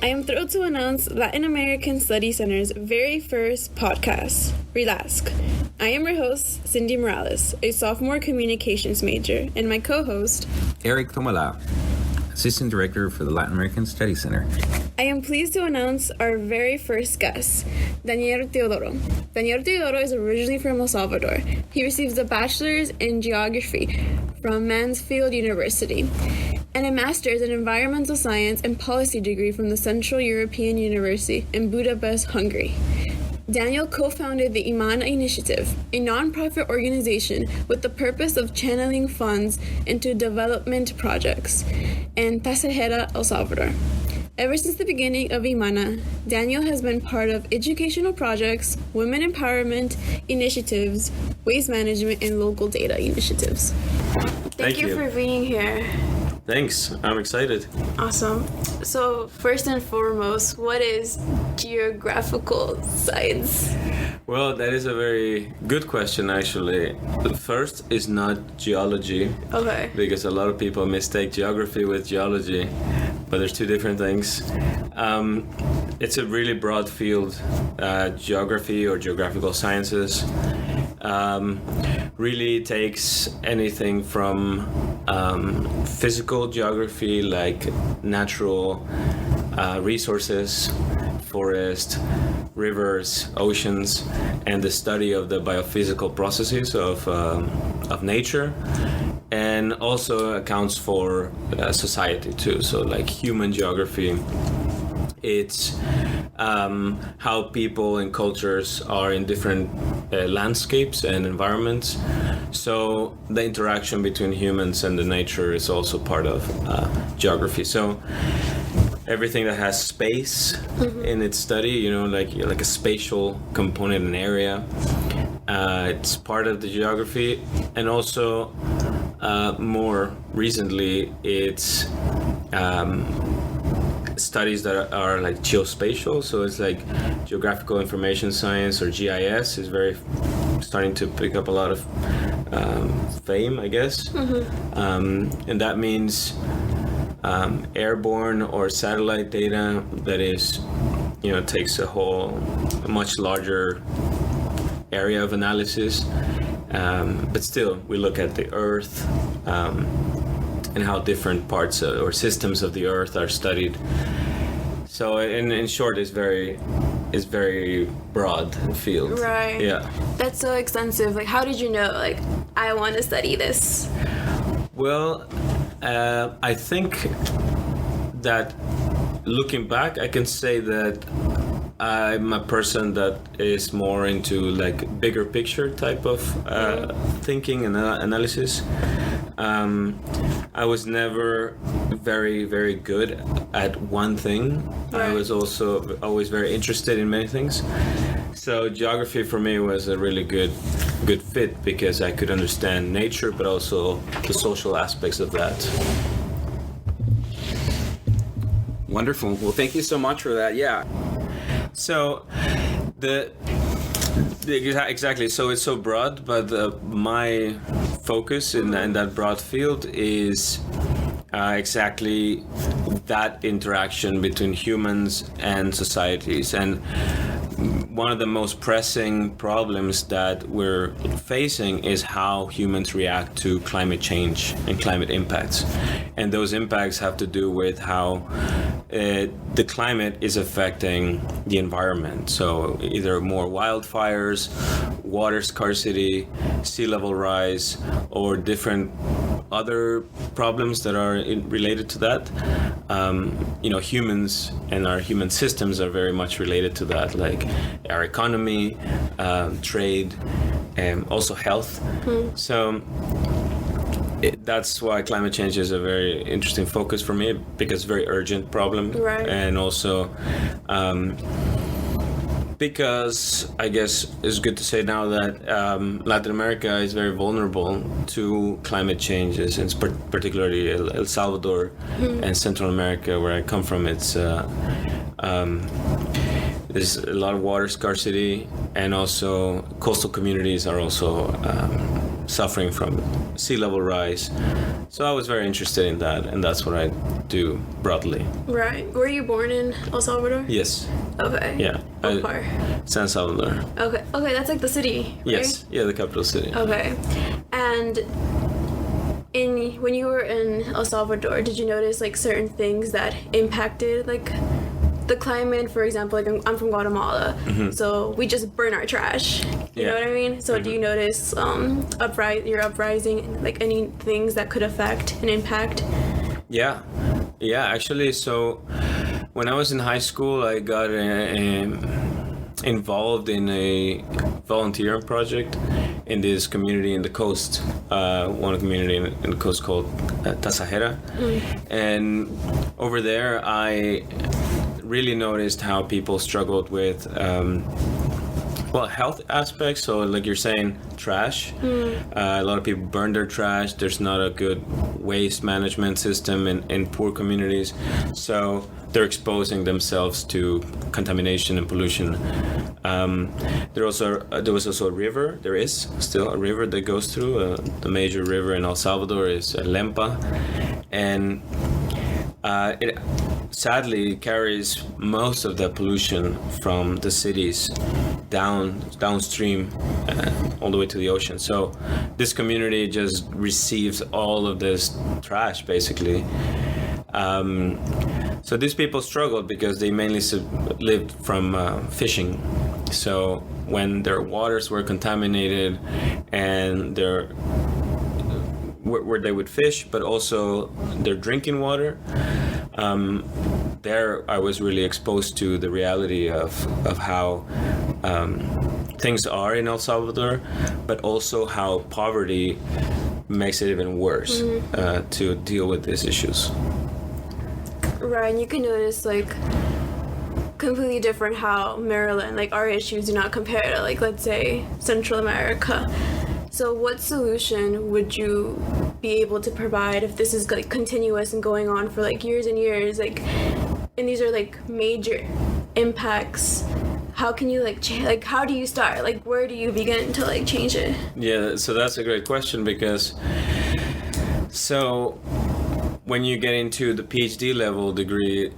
I am thrilled to announce Latin American Study Center's very first podcast, ReLASC. I am your host, Cindy Morales, a sophomore communications major, and my co-host, Eric Tomala, Assistant Director for the Latin American Study Center. I am pleased to announce our very first guest, Daniel Teodoro. Daniel Teodoro is originally from El Salvador. He receives a bachelor's in geography from Mansfield University and a master's in environmental science and policy degree from the Central European University in Budapest, Hungary. Daniel co-founded the EMANA Initiative, a non-profit organization with the purpose of channeling funds into development projects in Tasajera, El Salvador. Ever since the beginning of EMANA, Daniel has been part of educational projects, women empowerment initiatives, waste management, and local data initiatives. Thank you for being here. Thanks. I'm excited. Awesome. So first and foremost, what is geographical science? Well, that is a very good question, actually. The first is not geology. Okay. Because a lot of people mistake geography with geology, but there's two different things. It's a really broad field, geography or geographical sciences. Really takes anything from physical geography, like natural resources, forest, rivers, oceans, and the study of the biophysical processes of nature, and also accounts for society too. So like human geography, it's how people and cultures are in different landscapes and environments. So the interaction between humans and the nature is also part of geography. So everything that has space in its study, like a spatial component and area, it's part of the geography. And also more recently, it's studies that are like geospatial, so it's like geographical information science, or GIS is very starting to pick up a lot of fame, I guess. And that means airborne or satellite data that is, takes a much larger area of analysis, but still we look at the Earth and how different parts or systems of the Earth are studied. So in short, it's very broad field. Right. Yeah. That's so extensive. Like, how did you know, like, I want to study this? Well, I think that looking back, I can say that I'm a person that is more into like bigger picture type of thinking and analysis. I was never very, very good at one thing. Right. I was also always very interested in many things. So geography for me was a really good fit, because I could understand nature, but also the social aspects of that. Wonderful. Well, thank you so much for that. Yeah. So exactly. So it's so broad, but my focus in that broad field is exactly that interaction between humans and societies. And one of the most pressing problems that we're facing is how humans react to climate change and climate impacts. And those impacts have to do with how the climate is affecting the environment. So either more wildfires, water scarcity, sea level rise, or different other problems that are related to that. Humans and our human systems are very much related to that, like our economy, trade, and also health. So that's why climate change is a very interesting focus for me, because it's a very urgent problem. Right. And also because I guess it's good to say now that Latin America is very vulnerable to climate changes, and particularly El Salvador and Central America, where I come from. It's there's a lot of water scarcity, and also coastal communities are also suffering from sea level rise. So I was very interested in that, and that's what I do broadly. Right. Were you born in El Salvador? Yes. Okay. Yeah. What part? San Salvador. Okay. Okay, that's like the city, right? Yes. Yeah, the capital city. Okay. And when you were in El Salvador, did you notice like certain things that impacted like the climate? For example, like I'm from Guatemala, so we just burn our trash. You know what I mean? So do you notice your uprising, like any things that could affect and impact? Yeah, actually, so when I was in high school, I got involved in a volunteering project in this community in the coast, one community in the coast called Tasajera. And over there, I really noticed how people struggled with health aspects. So like you're saying, trash. A lot of people burn their trash. There's not a good waste management system in poor communities. So they're exposing themselves to contamination and pollution. There was also a river. There is still a river that goes through. The major river in El Salvador is Lempa. And it sadly carries most of the pollution from the cities downstream all the way to the ocean. So this community just receives all of this trash basically. So these people struggled because they mainly lived from fishing. So when their waters were contaminated and where they would fish, but also their drinking water, there I was really exposed to the reality of how things are in El Salvador, but also how poverty makes it even worse to deal with these issues. Right, and you can notice like completely different how Maryland, like our issues do not compare to like, let's say, Central America. So what solution would you be able to provide if this is like continuous and going on for like years and years, like, and these are like major impacts? How can you like how do you start? Like where do you begin to like change it? Yeah, so that's a great question because when you get into the Ph.D. level degree,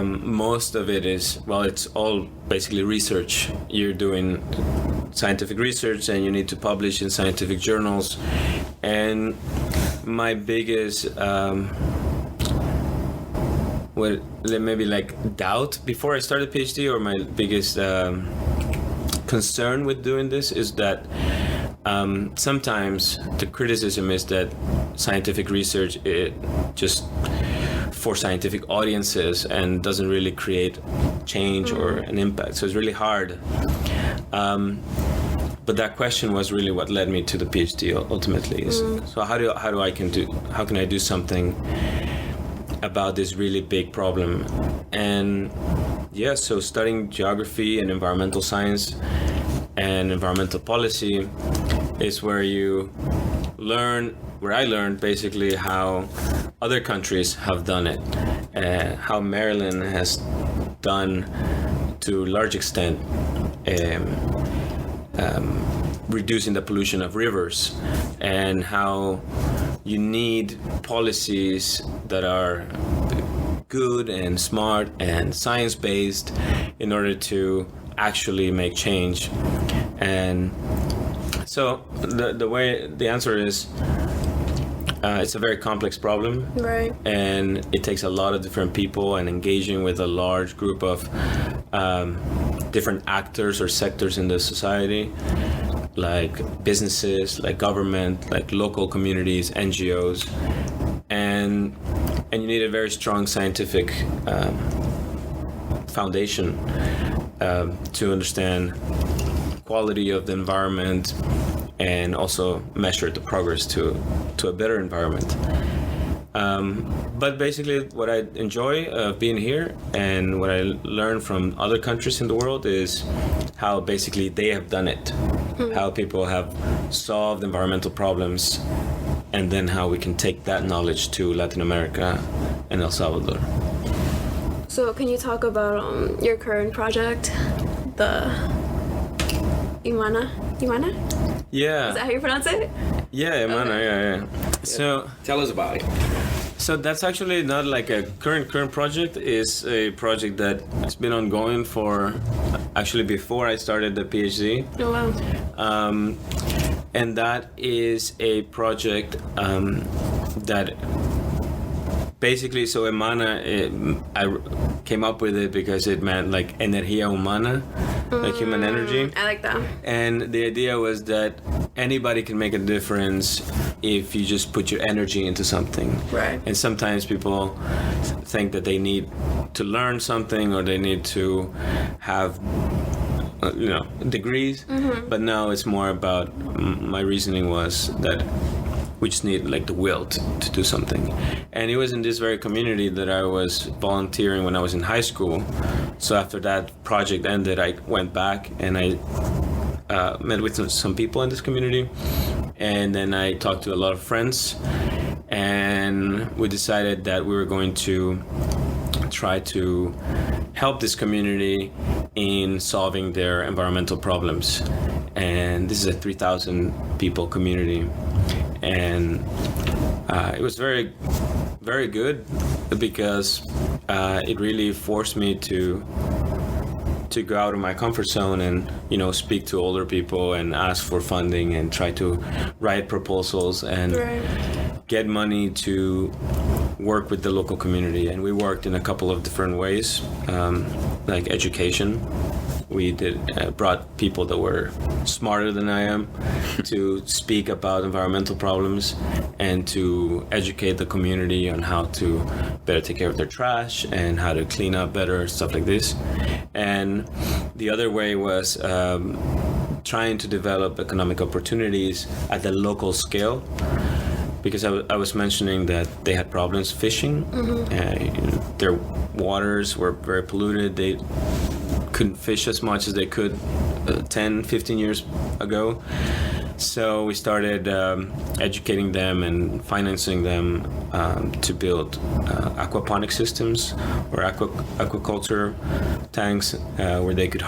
most of it is, it's all basically research. You're doing scientific research and you need to publish in scientific journals. And my biggest, doubt before I started PhD, or my biggest concern with doing this is that sometimes the criticism is that scientific research is just for scientific audiences and doesn't really create change or an impact. So it's really hard. But that question was really what led me to the PhD ultimately. So how can I do something about this really big problem? And so studying geography and environmental science and environmental policy is where I learned basically how other countries have done it, how Maryland has done to a large extent reducing the pollution of rivers, and how you need policies that are good and smart and science-based in order to actually make change. And so the answer is it's a very complex problem, right? And it takes a lot of different people and engaging with a large group of different actors or sectors in the society, like businesses, like government, like local communities, NGOs, and you need a very strong scientific foundation to understand quality of the environment and also measure the progress to a better environment. But basically what I enjoy being here and what I learn from other countries in the world is how basically they have done it, how people have solved environmental problems, and then how we can take that knowledge to Latin America and El Salvador. So can you talk about your current project, the EMANA Yeah. Is that how you pronounce it? Yeah, EMANA, Okay. yeah. So Tell us about it. So that's actually not like a current project. It's a project that has been ongoing for actually before I started the PhD. Oh wow. And that is a project that basically, so EMANA, I came up with it because it meant like energía humana, like human energy. I like that. And the idea was that anybody can make a difference if you just put your energy into something. Right. And sometimes people think that they need to learn something or they need to have degrees, but no, it's more about, my reasoning was that we just need like the will to do something. And it was in this very community that I was volunteering when I was in high school. So after that project ended, I went back and I met with some people in this community, and then I talked to a lot of friends, and we decided that we were going to try to help this community in solving their environmental problems. And this is a 3,000 people community, and it was very, very good because it really forced me to go out of my comfort zone and speak to older people and ask for funding and try to write proposals and get money to work with the local community. And we worked in a couple of different ways, like education. We brought people that were smarter than I am to speak about environmental problems and to educate the community on how to better take care of their trash and how to clean up better, stuff like this. And the other way was trying to develop economic opportunities at the local scale, because I was mentioning that they had problems fishing. Their waters were very polluted. They couldn't fish as much as they could 10, 15 years ago. So we started educating them and financing them to build aquaponic systems or aquaculture tanks where they could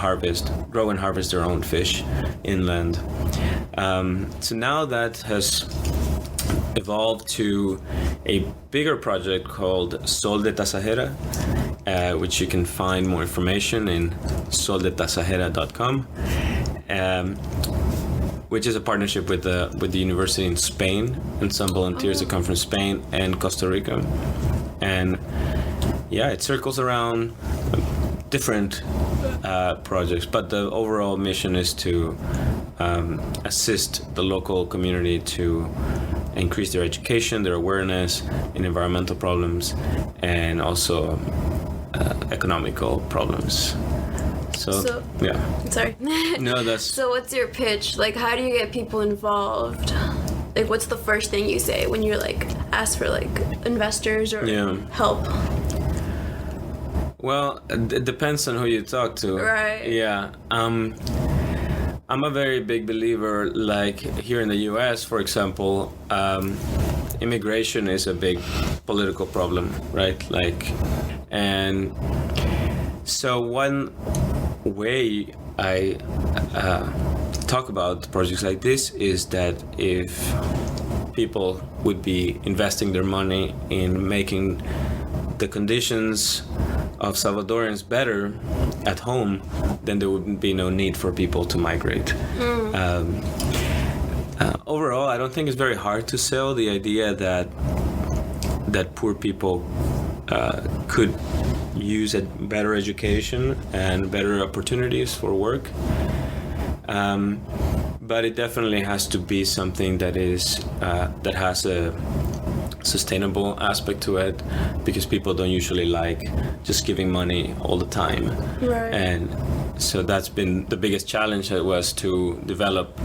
grow and harvest their own fish inland. So now that has evolved to a bigger project called Sol de Tasajera, which you can find more information in soldetasajera.com, which is a partnership with the university in Spain and some volunteers that come from Spain and Costa Rica. And yeah, it circles around different projects, but the overall mission is to assist the local community to increase their education, their awareness in environmental problems, and also economical problems. So yeah. Sorry. No, that's. So what's your pitch? Like, how do you get people involved? Like, what's the first thing you say when you're like ask for like investors or help? Well, it depends on who you talk to. Right. Yeah. I'm a very big believer, like here in the US, for example, immigration is a big political problem, right? And so one way I talk about projects like this is that if people would be investing their money in making the conditions of Salvadorans better at home, then there would be no need for people to migrate. Overall, I don't think it's very hard to sell the idea that poor people could use a better education and better opportunities for work. But it definitely has to be something that has a sustainable aspect to it, because people don't usually like just giving money all the time. Right. And so that's been the biggest challenge, was to develop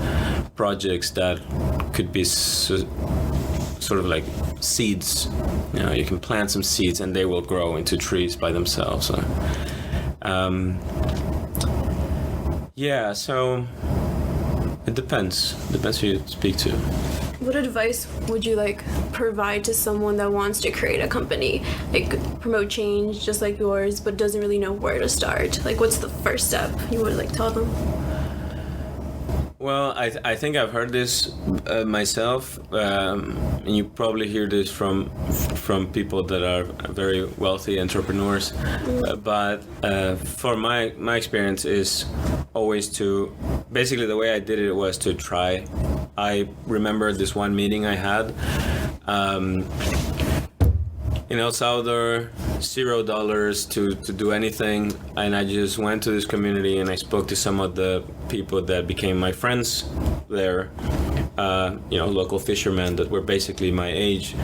projects that could be sort of like seeds. You can plant some seeds and they will grow into trees by themselves. So it depends who you speak to. What advice would you like provide to someone that wants to create a company, like promote change just like yours, but doesn't really know where to start? Like, what's the first step you would like tell them? Well, I think I've heard this myself, and you probably hear this from people that are very wealthy entrepreneurs. But for my experience is always to, basically the way I did it was to try. I remember this one meeting I had in El Salvador, $0 to do anything, and I just went to this community and I spoke to some of the people that became my friends there, local fishermen that were basically my age,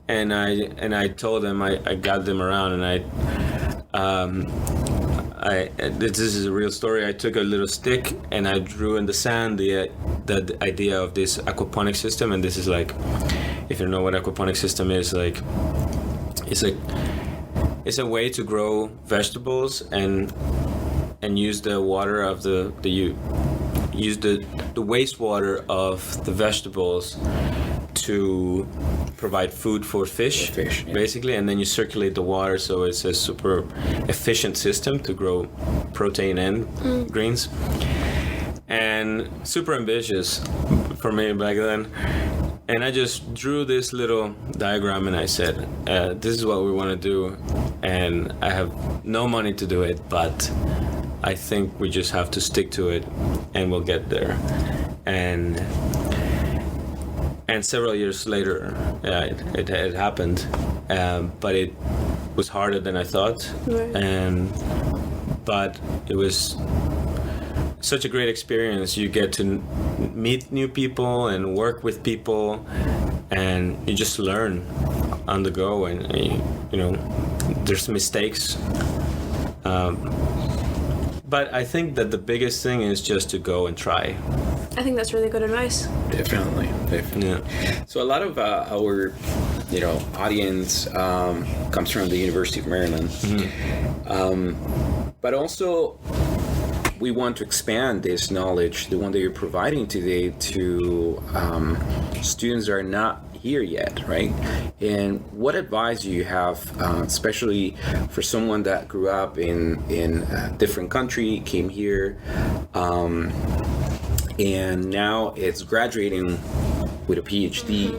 and I told them, I got them around, and this is a real story. I took a little stick and I drew in the sand the idea of this aquaponic system, and this is like, if you know what aquaponic system is, like, it's a way to grow vegetables and use the water of use the wastewater of the vegetables to provide food for fish, basically, and then you circulate the water, so it's a super efficient system to grow protein and greens, and super ambitious for me back then. And I just drew this little diagram and I said, this is what we want to do, and I have no money to do it, but I think we just have to stick to it and we'll get there. And several years later, it happened, but it was harder than I thought. Right. But it was such a great experience. You get to meet new people and work with people, and you just learn on the go, and there's mistakes. But I think that the biggest thing is just to go and try. I think that's really good advice. Definitely. Yeah. So a lot of our, audience comes from the University of Maryland, but also we want to expand this knowledge, the one that you're providing today, to students that are not here yet, right? And what advice do you have, especially for someone that grew up in a different country, came here, and now it's graduating with a Ph.D.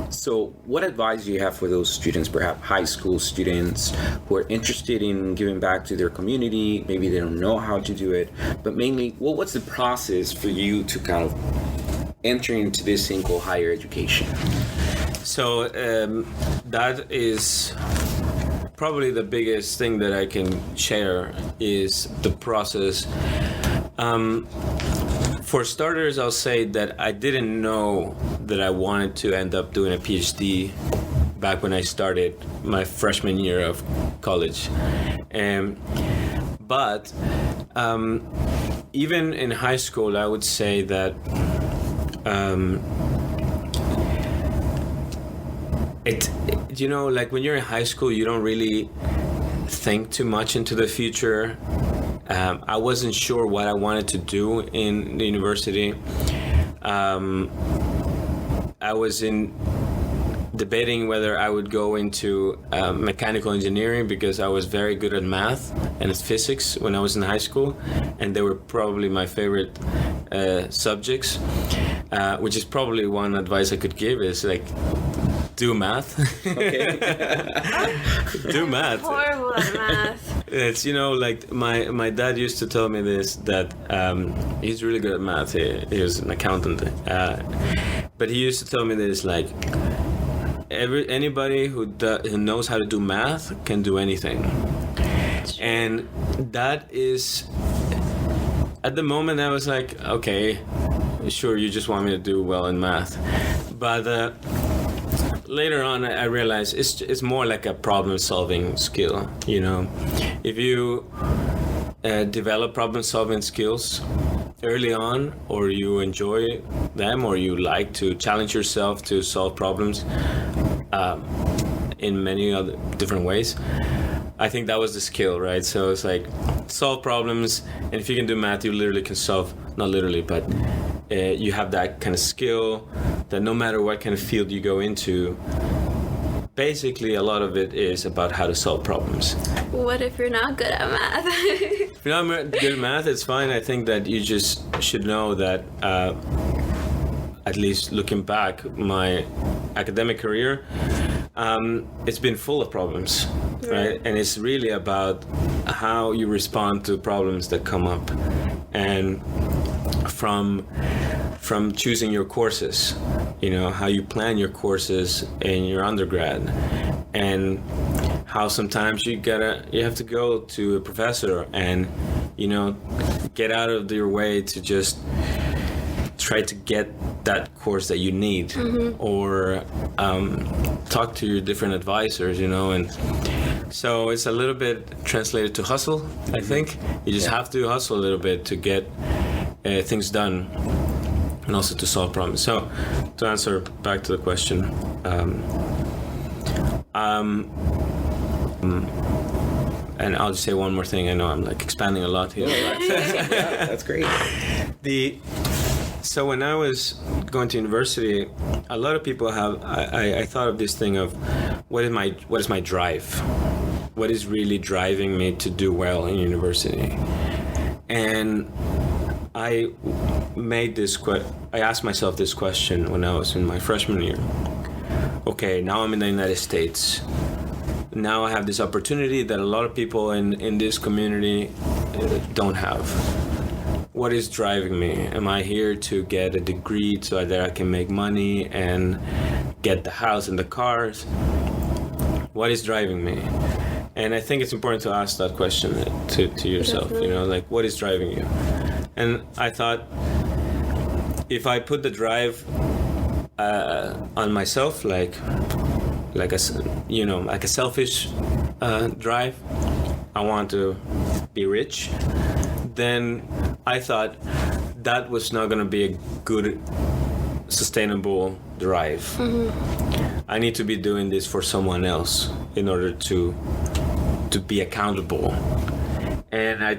So what advice do you have for those students, perhaps high school students who are interested in giving back to their community? Maybe they don't know how to do it, but mainly, what's the process for you to kind of enter into this thing called higher education? So that is probably the biggest thing that I can share is the process. For starters, I'll say that I didn't know that I wanted to end up doing a PhD back when I started my freshman year of college. But even in high school, I would say that like when you're in high school, you don't really think too much into the future. I wasn't sure what I wanted to do in the university. I was debating whether I would go into mechanical engineering because I was very good at math and physics when I was in high school, and they were probably my favorite subjects, which is probably one advice I could give is like, do math. Okay. Do math. Horrible at math. It's, like my dad used to tell me this, that he's really good at math. He was an accountant. But he used to tell me this, like, anybody who knows how to do math can do anything. And that is, at the moment I was like, okay, sure, you just want me to do well in math. But later on, I realized it's more like a problem-solving skill. If you develop problem-solving skills early on, or you enjoy them, or you like to challenge yourself to solve problems in many other different ways, I think that was the skill, right? So it's like solve problems, and if you can do math, you literally can solve, not literally, but you have that kind of skill that no matter what kind of field you go into, basically a lot of it is about how to solve problems. What if you're not good at math? If you're not good at math, it's fine. I think that you just should know that, at least looking back, my academic career, it's been full of problems, right? And it's really about how you respond to problems that come up, and from choosing your courses, how you plan your courses in your undergrad, and how sometimes you have to go to a professor and get out of your way to just try to get that course that you need, or talk to your different advisors, and so it's a little bit translated to hustle. I think you just have to hustle a little bit to get things done, and also to solve problems. So to answer back to the question, and I'll just say one more thing. I know I'm expanding a lot here. Yeah, that's great. So when I was going to university, a lot of people have. I thought of this thing of what is my drive? What is really driving me to do well in university? And I asked myself this question when I was in my freshman year. Okay, now I'm in the United States. Now I have this opportunity that a lot of people in this community don't have. What is driving me? Am I here to get a degree so that I can make money and get the house and the cars? What is driving me? And I think it's important to ask that question to yourself, what is driving you? And I thought, if I put the drive on myself, like a selfish drive, I want to be rich, then I thought that was not going to be a good, sustainable drive. I need to be doing this for someone else in order to be accountable. And I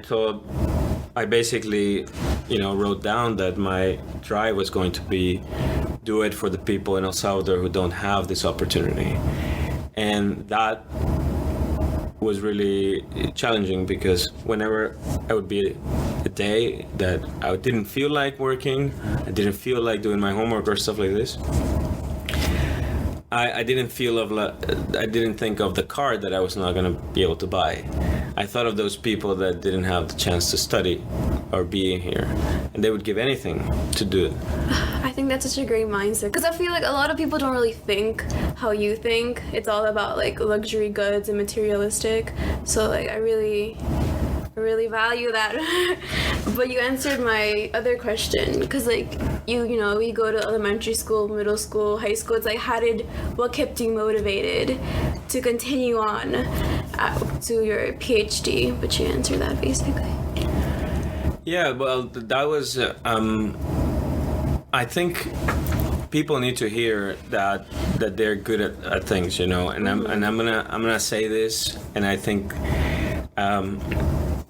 basically, wrote down that my drive was going to be do it for the people in El Salvador who don't have this opportunity. And that was really challenging, because whenever I would be a day that I didn't feel like working, I didn't feel like doing my homework or stuff like this, I didn't think of the car that I was not going to be able to buy. I thought of those people that didn't have the chance to study or be here, and they would give anything to do it. I think that's such a great mindset, because I feel like a lot of people don't really think how you think. It's all about luxury goods and materialistic. So I really value that. But you answered my other question, because we go to elementary school, middle school, high school. It's what kept you motivated to continue on to your Ph.D. But you answered that basically. Yeah, well, that was. I think people need to hear that they're good at things, and I'm gonna say this, and I think.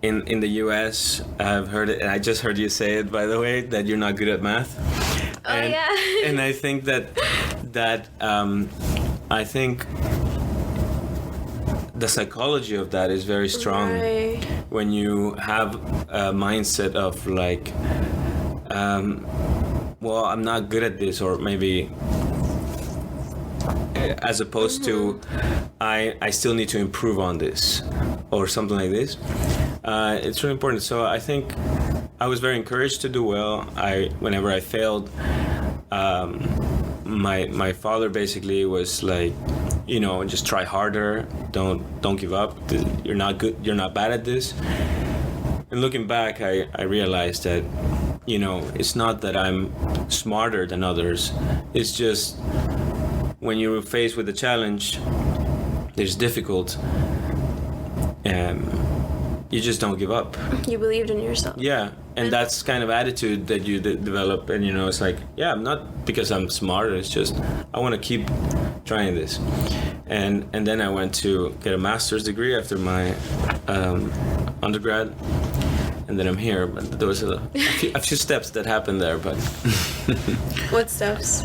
In the U.S., I've heard it, and I just heard you say it, by the way, that you're not good at math. And I think that I think the psychology of that is very strong. Right. When you have a mindset of well, I'm not good at this, or maybe as opposed to I still need to improve on this, or something like this. It's really important. So I think I was very encouraged to do well. Whenever I failed, my father basically was like, just try harder. Don't give up. You're not good. You're not bad at this. And looking back, I realized that, it's not that I'm smarter than others. It's just when you're faced with a challenge, it's difficult. You just don't give up. You believed in yourself. Yeah, and that's kind of attitude that you develop, and it's I'm not because I'm smarter, it's just I want to keep trying this. And then I went to get a master's degree after my undergrad, and then I'm here. But there was a few steps that happened there, but What steps?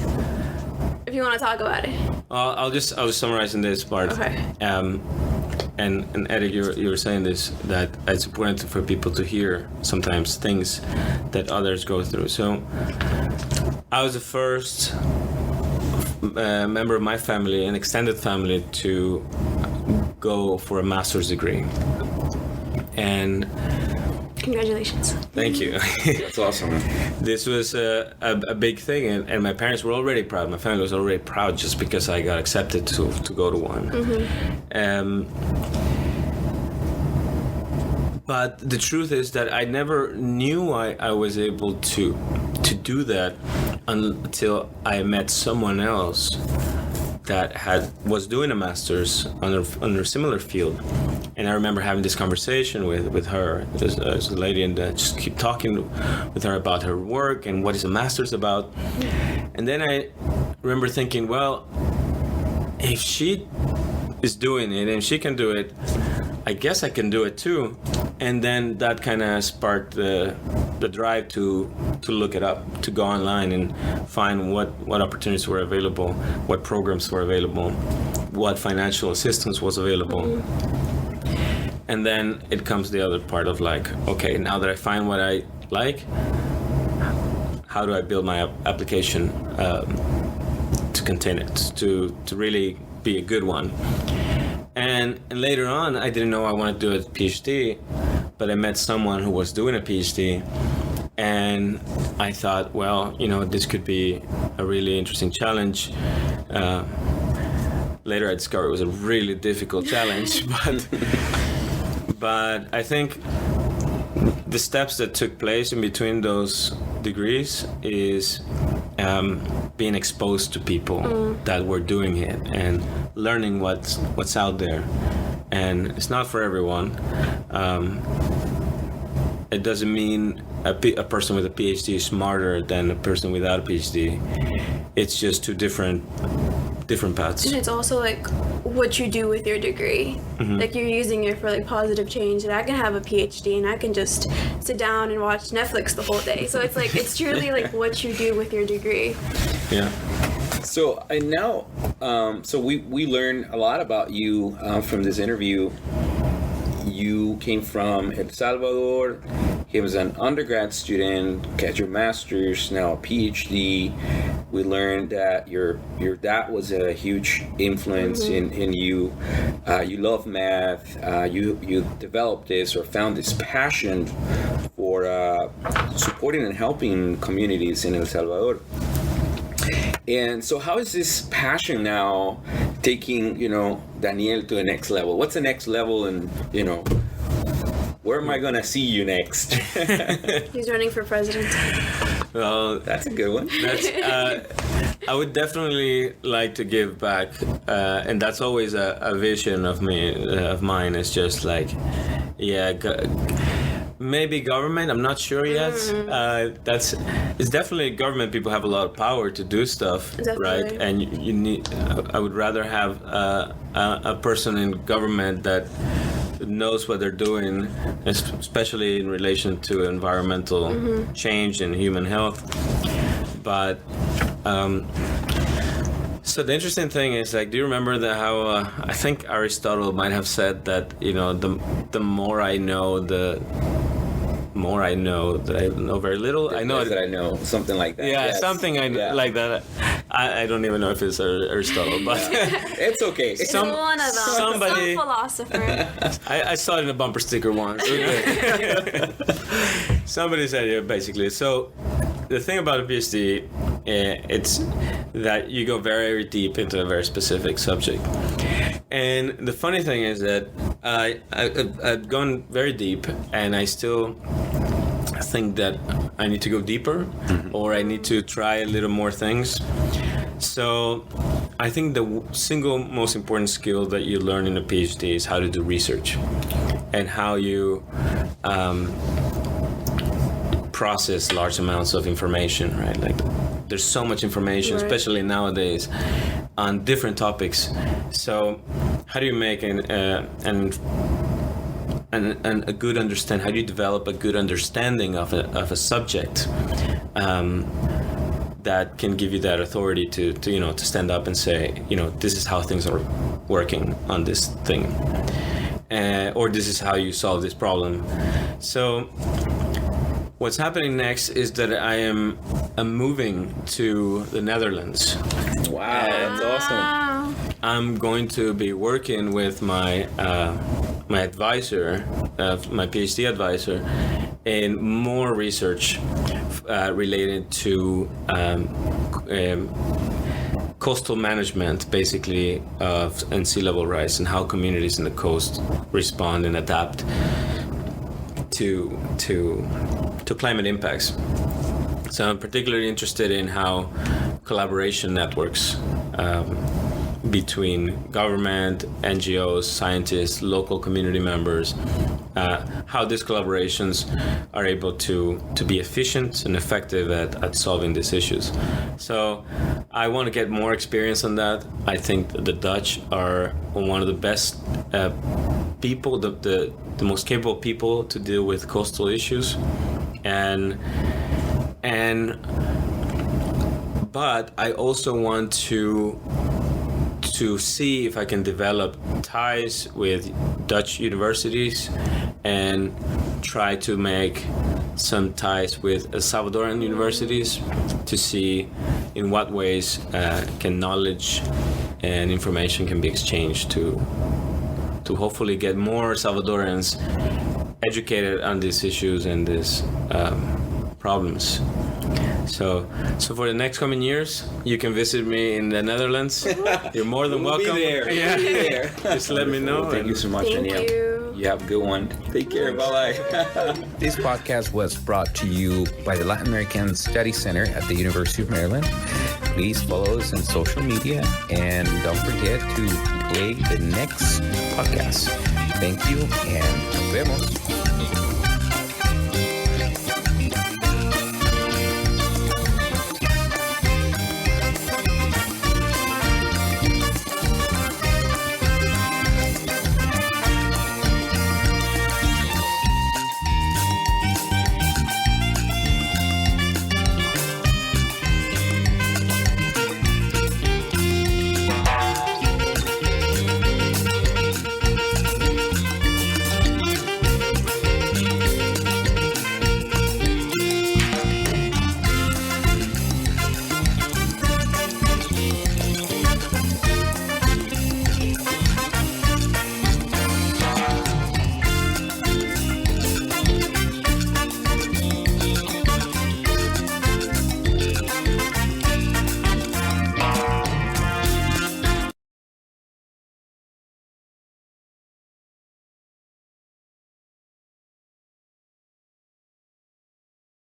if you want to talk about it. I'll just summarize in this part. Okay. And Eric, you were saying this, that it's important for people to hear sometimes things that others go through. So I was the first member of my family, an extended family, to go for a master's degree. And congratulations. Thank you. That's awesome. This was a big thing, and my parents were already proud. My family was already proud just because I got accepted to go to one. But the truth is that I never knew I was able to do that until I met someone else that was doing a master's under a similar field. And I remember having this conversation with her. There's a lady, and just keep talking with her about her work and what is a master's about. And then I remember thinking, well, if she is doing it and she can do it, I guess I can do it too. And then that kind of sparked the drive to look it up, to go online and find what opportunities were available, what programs were available, what financial assistance was available. And then it comes the other part of like, okay, now that I find what I like, how do I build my application to contain it, to really be a good one? And later on, I didn't know I wanted to do a PhD, but I met someone who was doing a PhD, and I thought, well, this could be a really interesting challenge. Later, I discovered it was a really difficult challenge, but I think the steps that took place in between those degrees is being exposed to people that were doing it and learning what's out there. And it's not for everyone. It doesn't mean a person with a PhD is smarter than a person without a PhD. It's just two different paths. And it's also like what you do with your degree. Like you're using it for like positive change. And I can have a PhD and I can just sit down and watch Netflix the whole day. So it's like it's truly like what you do with your degree. Yeah. So and now, so we learned a lot about you from this interview. You came from El Salvador. He was an undergrad student, got your master's, now a PhD. We learned that your dad was a huge influence in you. You love math. You developed this or found this passion for supporting and helping communities in El Salvador. And so how is this passion now taking, Daniel to the next level? What's the next level, and, where am I going to see you next? He's running for president. Well, that's a good one. I would definitely like to give back, and that's always a vision of mine. It's just like, maybe government. I'm not sure yet. It's definitely government. People have a lot of power to do stuff, right? And you need. I would rather have a person in government that knows what they're doing, especially in relation to environmental change and human health. But so the interesting thing is, like, do you remember how I think Aristotle might have said that the more I know, the more I know that I know very little. I know that I know, something like that. Yeah, yes. Something like that. I don't even know if it's Aristotle, but it's okay. It's one of them. Somebody, some philosopher. I saw it in a bumper sticker once. Somebody said it basically. So the thing about a PhD, it's that you go very deep into a very specific subject. And the funny thing is that I've gone very deep, and I still think that I need to go deeper, or I need to try a little more things. So I think the single most important skill that you learn in a PhD is how to do research and how you process large amounts of information, right? Like, there's so much information, right, especially nowadays, on different topics. So how do you make a good understand? How do you develop a good understanding of a subject that can give you that authority to to stand up and say, this is how things are working on this thing, or this is how you solve this problem. So what's happening next is that I'm moving to the Netherlands. Wow, that's awesome. I'm going to be working with my advisor, my PhD advisor, in more research related to coastal management, basically, and sea level rise, and how communities in the coast respond and adapt to climate impacts. So I'm particularly interested in how collaboration networks between government, NGOs, scientists, local community members, how these collaborations are able to be efficient and effective at solving these issues. So I want to get more experience on that. I think that the Dutch are one of the best people, the most capable people to deal with coastal issues, but I also want to see if I can develop ties with Dutch universities and try to make some ties with Salvadoran universities to see in what ways can knowledge and information can be exchanged to hopefully get more Salvadorans educated on these issues and these problems. So for the next coming years, you can visit me in the Netherlands. You're more than welcome. Be there. Yeah. We'll be there. Just let me know. Thank you so much, Thank Daniel. you. You have a good one. Take care. Bye-bye. This podcast was brought to you by the Latin American Study Center at the University of Maryland. Please follow us on social media and don't forget to play the next podcast. Thank you and nos vemos.